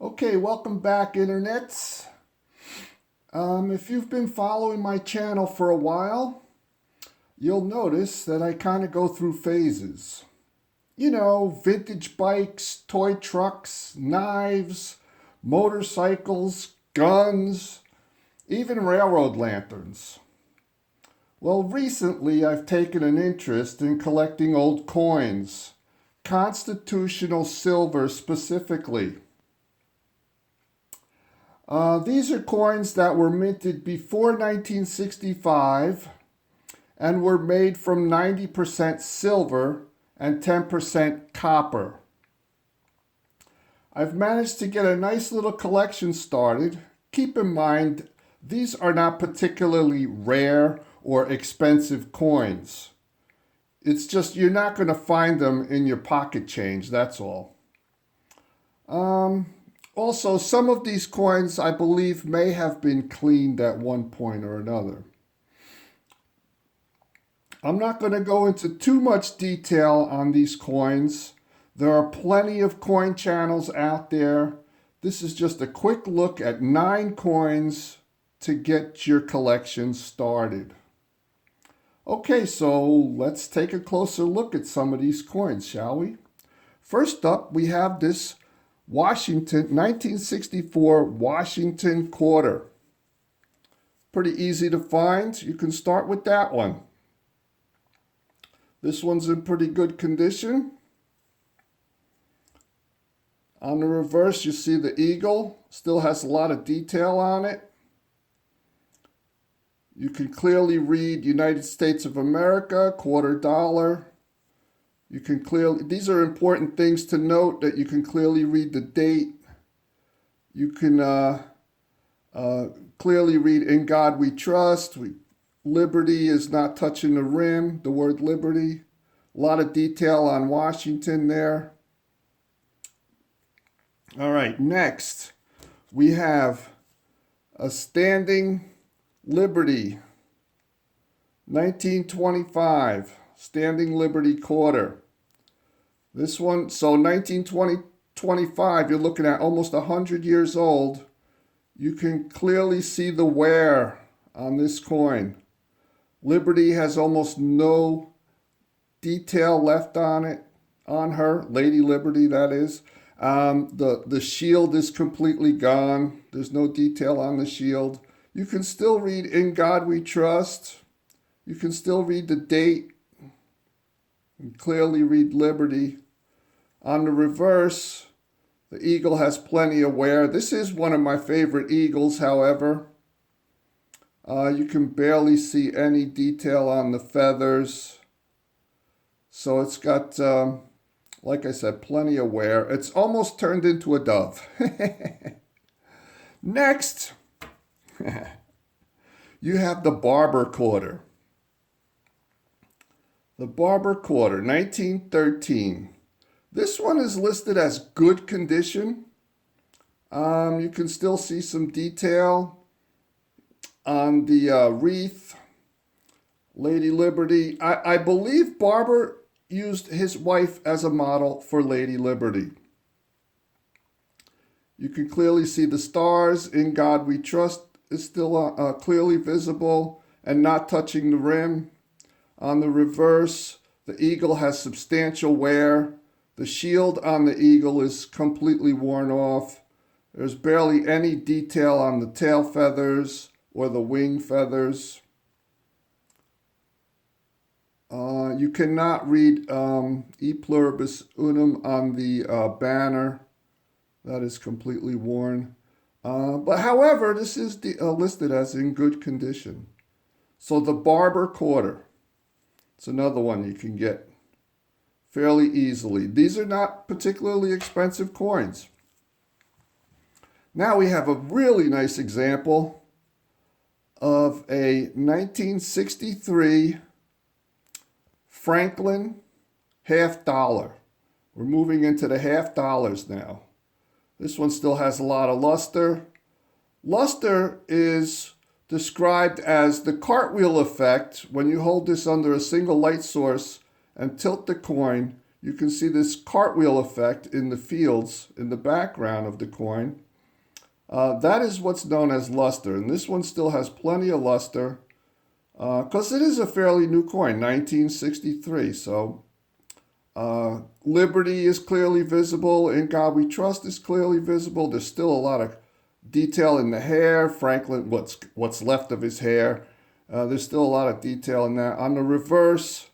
Okay, welcome back, internets. If you've been following my channel for a while, you'll notice that I kind of go through phases. You know, vintage bikes, toy trucks, knives, motorcycles, guns, even railroad lanterns. Well, recently I've taken an interest in collecting old coins, constitutional silver specifically. These are coins that were minted before 1965 and were made from 90% silver and 10% copper. I've managed to get a nice little collection started. Keep in mind, these are not particularly rare or expensive coins. It's just you're not going to find them in your pocket change, that's all. Also, some of these coins, I believe, may have been cleaned at one point or another. I'm not going to go into too much detail on these coins. There are plenty of coin channels out there. This is just a quick look at 9 coins to get your collection started. Okay, so let's take a closer look at some of these coins, shall we? First up, we have this Washington, 1964 Washington quarter. Pretty easy to find. You can start with that one. This one's in pretty good condition. On the reverse, you see the eagle. Still has a lot of detail on it. You can clearly read United States of America, $quarter. You can clearly, these are important things to note, that you can clearly read the date. You can clearly read "In God We Trust." Liberty is not touching the rim, the word liberty. A lot of detail on Washington there. All right, next we have a standing Liberty, 1925. Standing Liberty quarter. This one, so 1925, you're looking at almost 100 years old. You can clearly see the wear on this coin. Liberty has almost no detail left on it, on her, Lady Liberty, that is. The shield is completely gone. There's no detail on the shield. You can still read "In God We Trust." You can still read the date and clearly read Liberty. On the reverse, the eagle has plenty of wear. This is one of my favorite eagles, however. You can barely see any detail on the feathers. So it's got, like I said, plenty of wear. It's almost turned into a dove. Next, you have the Barber quarter. The Barber quarter, 1913. This one is listed as good condition. You can still see some detail on the wreath. Lady Liberty. I believe Barber used his wife as a model for Lady Liberty. You can clearly see the stars. "In God We Trust" is still clearly visible and not touching the rim. On the reverse, the eagle has substantial wear. The shield on the eagle is completely worn off. There's barely any detail on the tail feathers or the wing feathers. You cannot read "E Pluribus Unum" on the banner. That is completely worn. But however, this is listed as in good condition. So the Barber quarter. It's another one you can get fairly easily. These are not particularly expensive coins. Now we have a really nice example of a 1963 Franklin $50. We're moving into the $50 now. This one still has a lot of luster. Luster is described as the cartwheel effect. When you hold this under a single light source and tilt the coin, you can see this cartwheel effect in the fields in the background of the coin. That is what's known as luster, and this one still has plenty of luster because it is a fairly new coin, 1963. So Liberty is clearly visible. In God We Trust is clearly visible. There's still a lot of detail in the hair. Franklin, what's left of his hair. There's still a lot of detail in that. On the reverse,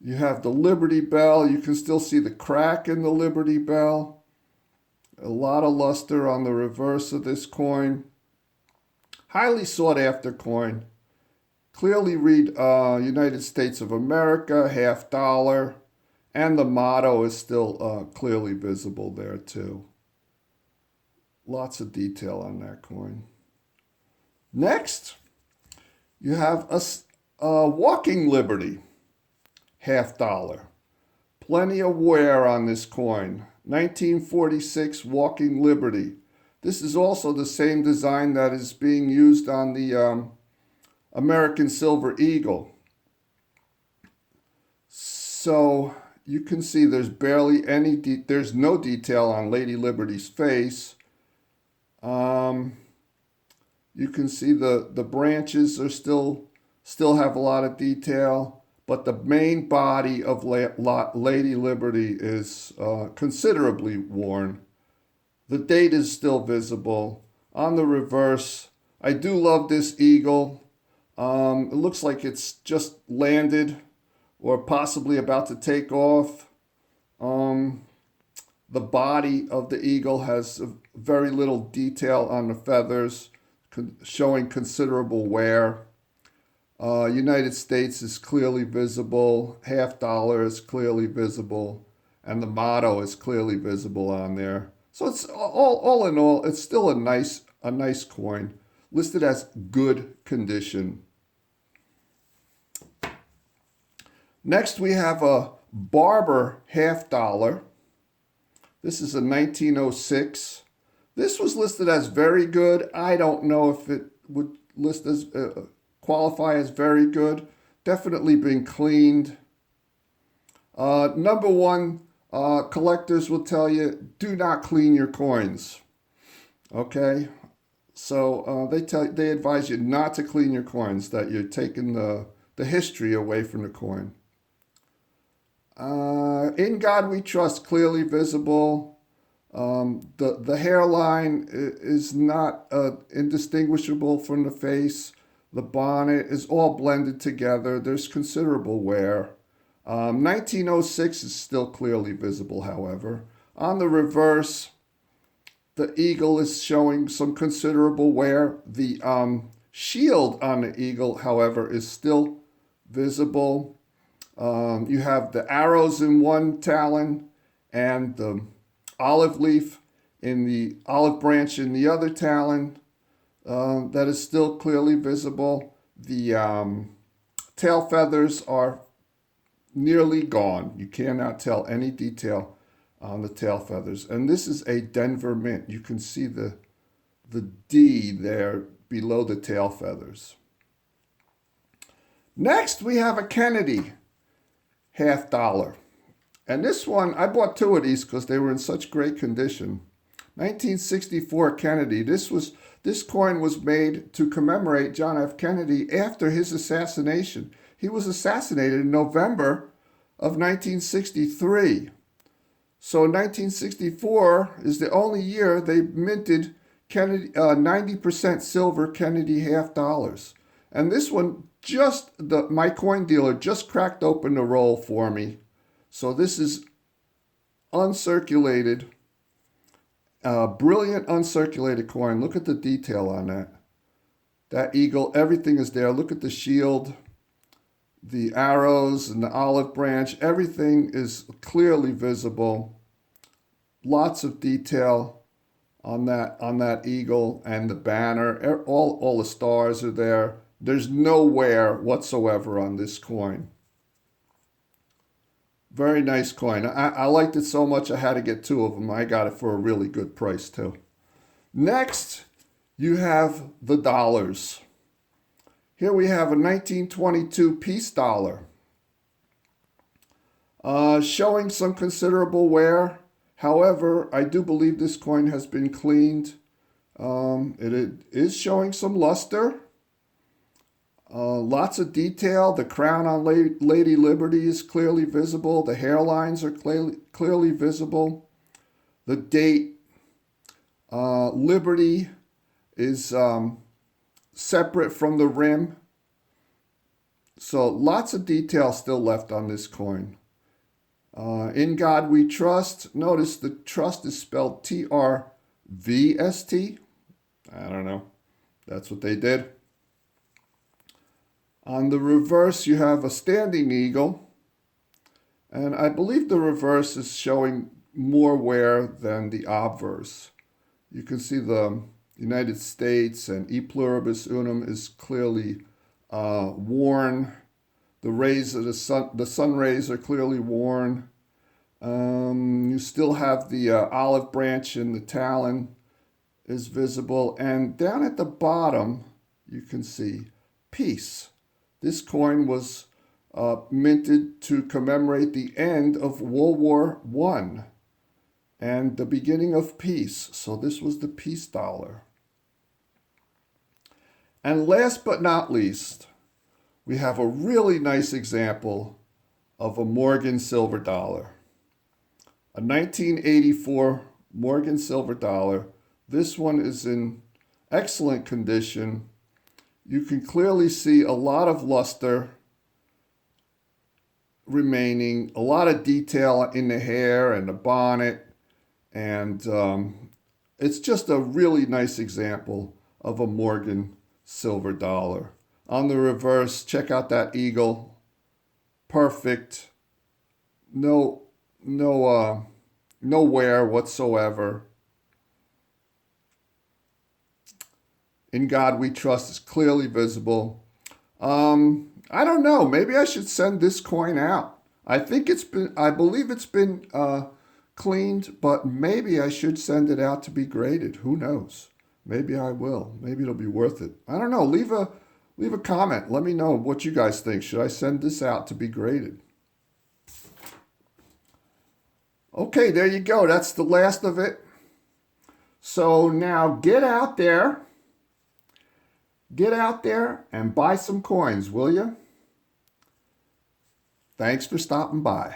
you have the Liberty Bell. You can still see the crack in the Liberty Bell. A lot of luster on the reverse of this coin. Highly sought after coin. Clearly read United States of America, $50. And the motto is still clearly visible there too. Lots of detail on that coin. Next, you have a Walking Liberty, $50. Plenty of wear on this coin. 1946 Walking Liberty. This is also the same design that is being used on the American Silver Eagle. So you can see there's barely any, there's no detail on Lady Liberty's face. You can see the branches are still have a lot of detail, but the main body of Lady Liberty is considerably worn. The date is still visible. On the reverse, I do love this eagle. It looks like it's just landed or possibly about to take off. The body of the eagle has very little detail on the feathers, showing considerable wear. United States is clearly visible. $50 is clearly visible. And the motto is clearly visible on there. So it's all in all, it's still a nice coin, listed as good condition. Next, we have a Barber $50. This is a 1906. This was listed as very good. I don't know if it would list as qualify as very good. Definitely been cleaned. Number one, collectors will tell you, do not clean your coins. Okay, so they advise you not to clean your coins, that you're taking the history away from the coin. In God We Trust, clearly visible. The hairline is not indistinguishable from the face. The bonnet is all blended together. There's considerable wear. 1906 is still clearly visible, however. On the reverse, the eagle is showing some considerable wear. The shield on the eagle, however, is still visible. You have the arrows in one talon and the olive leaf in the olive branch in the other talon. That is still clearly visible. The tail feathers are nearly gone. You cannot tell any detail on the tail feathers. And this is a Denver mint. You can see the D there below the tail feathers. Next, we have a Kennedy $50. And this one, I bought two of these because they were in such great condition. 1964 Kennedy. This coin was made to commemorate John F. Kennedy after his assassination. He was assassinated in November of 1963. So 1964 is the only year they minted Kennedy 90% silver Kennedy $50. And this one, my coin dealer just cracked open the roll for me. So this is uncirculated, brilliant uncirculated coin. Look at the detail on that. That eagle, everything is there. Look at the shield, the arrows and the olive branch. Everything is clearly visible. Lots of detail on that eagle and the banner. All the stars are there. There's no wear whatsoever on this coin. Very nice coin. I liked it so much I had to get two of them. I got it for a really good price too. Next, you have the dollars. Here we have a 1922 peace dollar. Showing some considerable wear. However, I do believe this coin has been cleaned. It is showing some luster. Lots of detail. The crown on Lady Liberty is clearly visible. The hairlines are clearly visible. The date, Liberty is separate from the rim. So lots of detail still left on this coin. In God We Trust. Notice the trust is spelled TRVST. I don't know. That's what they did. On the reverse, you have a standing eagle. And I believe the reverse is showing more wear than the obverse. You can see the United States and E Pluribus Unum is clearly worn. The rays of the sun rays are clearly worn. You still have the olive branch in the talon is visible. And down at the bottom, you can see peace. This coin was minted to commemorate the end of World War I and the beginning of peace. So this was the peace dollar. And last but not least, we have a really nice example of a Morgan silver dollar. A 1984 Morgan silver dollar. This one is in excellent condition. You can clearly see a lot of luster remaining, a lot of detail in the hair and the bonnet, and it's just a really nice example of a Morgan silver dollar. On the reverse, check out that eagle. Perfect. No wear whatsoever. In God We Trust is clearly visible. I don't know. Maybe I should send this coin out. I believe it's been cleaned, but maybe I should send it out to be graded. Who knows? Maybe I will. Maybe it'll be worth it. I don't know. Leave a comment. Let me know what you guys think. Should I send this out to be graded? Okay, there you go. That's the last of it. So now get out there. Get out there and buy some coins, will you? Thanks for stopping by.